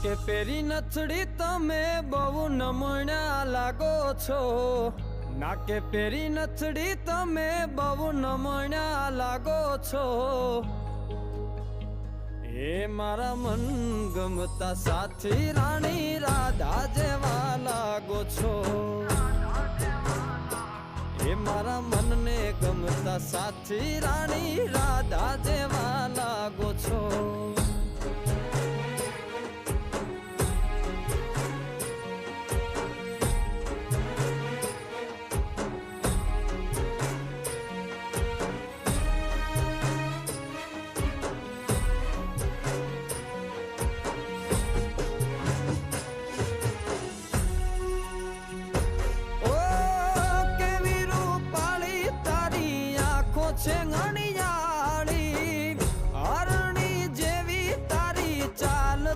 નાકે પેરી નથડી તમે બહુ નમણ્યા લાગો છો, નાકે પેરી નથડી તમે બહુ નમણ્યા લાગો છો। એ મારા મન ગમતા સાથી રાણી રાધા જેવા લાગો છો, એ મારા મનને ગમતા સાથી રાણી રાધા જેવા લાગો છો।